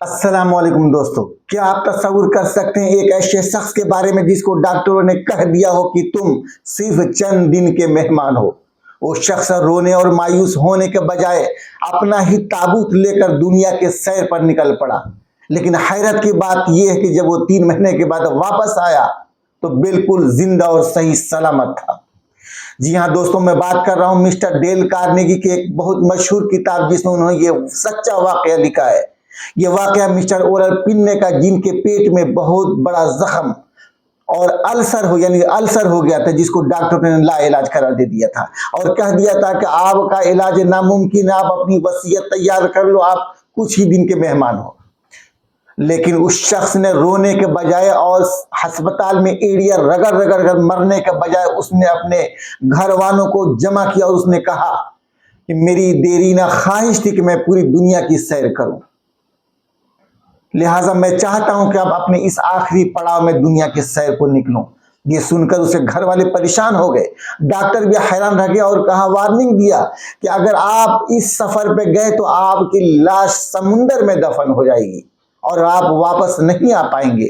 अस्सलाम वालेकुम दोस्तों, क्या आप तस्वुर कर सकते हैं एक ऐसे शख्स के बारे में जिसको डॉक्टरों ने कह दिया हो कि तुम सिर्फ चंद दिन के मेहमान हो। वो शख्स रोने और मायूस होने के बजाय अपना ही ताबूत लेकर दुनिया के सैर पर निकल पड़ा। लेकिन हैरत की बात यह है कि जब वो 3 महीने के बाद वापस आया तो बिल्कुल जिंदा और सही सलामत था। जी हाँ दोस्तों, मैं बात कर रहा हूँ मिस्टर डेल कार्नेगी की एक बहुत मशहूर किताब जिसमें उन्होंने ये सच्चा वाकया लिखा है। ये वाकया मिस्टर ओरल पिन्ने का, जिनके पेट में बहुत बड़ा जख्म और अल्सर हो गया था, जिसको डॉक्टर ने लाइलाज करार दे दिया था और कह दिया था कि आपका इलाज नामुमकिन है, आप अपनी वसीयत तैयार कर लो, आप कुछ ही दिन के मेहमान हो। लेकिन उस शख्स ने रोने के बजाय और अस्पताल में एड़िया रगड़ रगड़ कर मरने के बजाय उसने अपने घर वालों को जमा किया और उसने कहा कि मेरी देरीना ख्वाहिश थी कि मैं पूरी दुनिया की सैर करूं, लिहाजा मैं चाहता हूं कि अब अपने इस आखिरी पड़ाव में दुनिया की सैर को निकलूं। ये सुनकर उसे घर वाले परेशान हो गए। डॉक्टर भी हैरान रह गया और कहा, वार्निंग दिया कि अगर आप इस सफर पे गए तो आपकी लाश समुंदर में दफन हो जाएगी और आप वापस नहीं आ पाएंगे।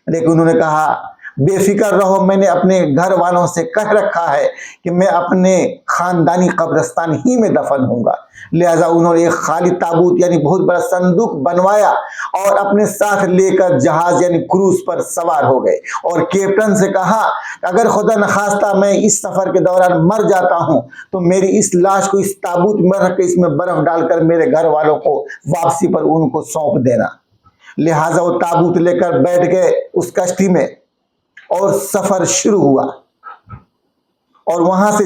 लेकिन उन्होंने कहा, बेफिक्र रहो, मैंने अपने घर वालों से कह रखा है कि मैं अपने खानदानी कब्रिस्तान ही में दफन होऊंगा। लिहाजा उन्होंने एक खाली ताबूत यानी बहुत बड़ा संदूक बनवाया और अपने साथ लेकर जहाज यानी क्रूज पर सवार हो गए और कैप्टन से कहा, अगर खुदा न खास्ता मैं इस सफर के दौरान मर जाता हूं तो मेरी इस लाश को इस ताबूत में रख के इसमें बर्फ डालकर मेरे घर वालों को वापसी पर उनको सौंप देना। लिहाजा वो ताबूत लेकर बैठ गए उस कश्ती में और सफर शुरू हुआ और वहां से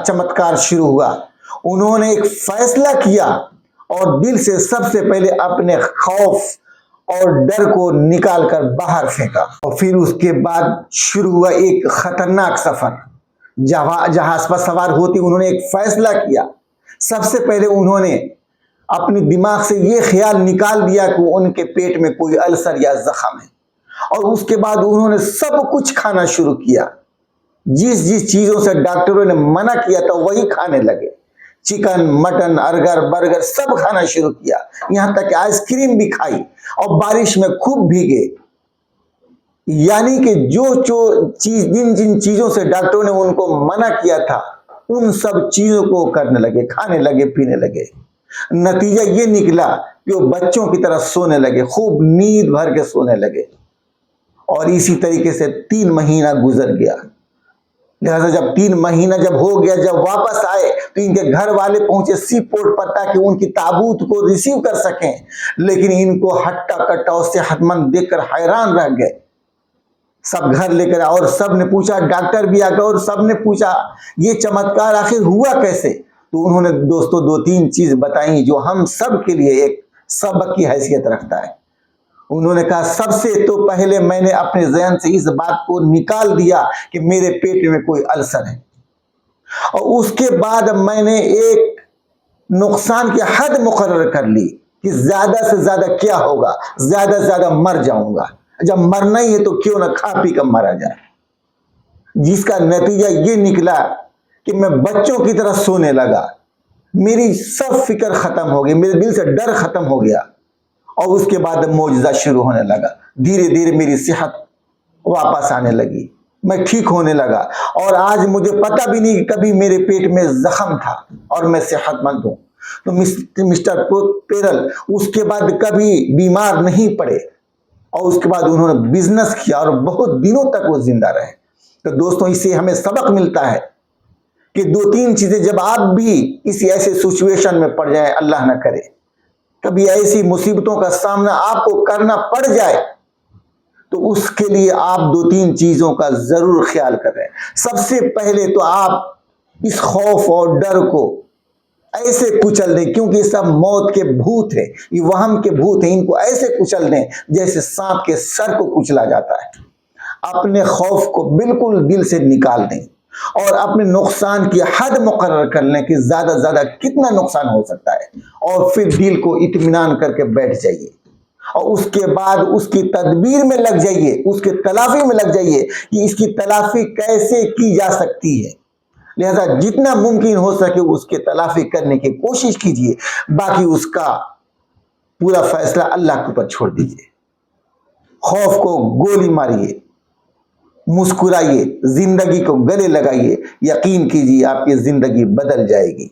चमत्कार शुरू हुआ। उन्होंने एक फैसला किया और दिल से सबसे पहले अपने खौफ और डर को निकालकर बाहर फेंका और फिर उसके बाद शुरू हुआ एक खतरनाक सफर। जहाज पर सवार होते उन्होंने एक फैसला किया। सबसे पहले उन्होंने अपने दिमाग से ये ख्याल निकाल दिया कि उनके पेट में कोई अल्सर या जख्म है और उसके बाद उन्होंने सब कुछ खाना शुरू किया। जिस जिस चीजों से डॉक्टरों ने मना किया था वही खाने लगे। चिकन, मटन, बर्गर सब खाना शुरू किया, यहां तक कि आइसक्रीम भी खाई और बारिश में खूब भीगे। यानी कि जिन जिन चीजों से डॉक्टरों ने उनको मना किया था उन सब चीजों को करने लगे, खाने लगे, पीने लगे। नतीजा ये निकला कि वो बच्चों की तरह सोने लगे, खूब नींद भर के सोने लगे और इसी तरीके से 3 महीना गुजर गया। लिहाजा जब 3 महीना जब हो गया, जब वापस आए तो इनके घर वाले पहुंचे सी पोर्ट पर ताकि उनकी ताबूत को रिसीव कर सकें। लेकिन इनको हट्टा कट्टा और सेहतमंद देखकर हैरान रह गए। सब घर लेकर और सब ने पूछा, डॉक्टर भी आ गए और सब ने पूछा ये चमत्कार आखिर हुआ कैसे। तो उन्होंने दोस्तों 2-3 चीज बताई जो हम सब के लिए एक सबक की हैसियत रखता है। उन्होंने कहा, सबसे तो पहले मैंने अपने ज़हन से इस बात को निकाल दिया कि मेरे पेट में कोई अल्सर है और उसके बाद मैंने एक नुकसान की हद मुकर्रर कर ली कि ज्यादा से ज्यादा क्या होगा, ज्यादा से ज्यादा मर जाऊंगा। जब मरना ही है तो क्यों ना खा पी कर मारा जाए। जिसका नतीजा ये निकला कि मैं बच्चों की तरह सोने लगा, मेरी सब फिक्र खत्म हो गई, मेरे दिल से डर खत्म हो गया और उसके बाद मौजज़ा शुरू होने लगा। धीरे धीरे मेरी सेहत वापस आने लगी, मैं ठीक होने लगा और आज मुझे पता भी नहीं कि कभी मेरे पेट में जख्म था और मैं सेहतमंद हूं। तो मिस्टर पेरल उसके बाद कभी बीमार नहीं पड़े और उसके बाद उन्होंने बिजनेस किया और बहुत दिनों तक वो जिंदा रहे। तो दोस्तों, इससे हमें सबक मिलता है कि 2-3 चीजें जब आप भी किसी ऐसे सिचुएशन में पड़ जाए, अल्लाह ना करे कभी ऐसी मुसीबतों का सामना आपको करना पड़ जाए, तो उसके लिए आप 2-3 चीजों का जरूर ख्याल करें। सबसे पहले तो आप इस खौफ और डर को ऐसे कुचल दें, क्योंकि ये सब मौत के भूत है, ये वहम के भूत है, इनको ऐसे कुचल दें जैसे सांप के सर को कुचला जाता है। अपने खौफ को बिल्कुल दिल से निकाल दें और अपने नुकसान की हद मुकर्रर कर लें कि ज्यादा से ज्यादा कितना नुकसान हो सकता है और फिर दिल को इत्मीनान करके बैठ जाइए और उसके बाद उसकी तदबीर में लग जाइए, उसके तलाफी में लग जाइए कि इसकी तलाफी कैसे की जा सकती है। लिहाजा जितना मुमकिन हो सके उसके तलाफी करने की कोशिश कीजिए। बाकी उसका پورا فیصلہ اللہ کے اوپر چھوڑ دیجیے. خوف کو گولی ماریے, مسکرائیے, زندگی کو گلے لگائیے, یقین کیجیے آپ کی زندگی بدل جائے گی.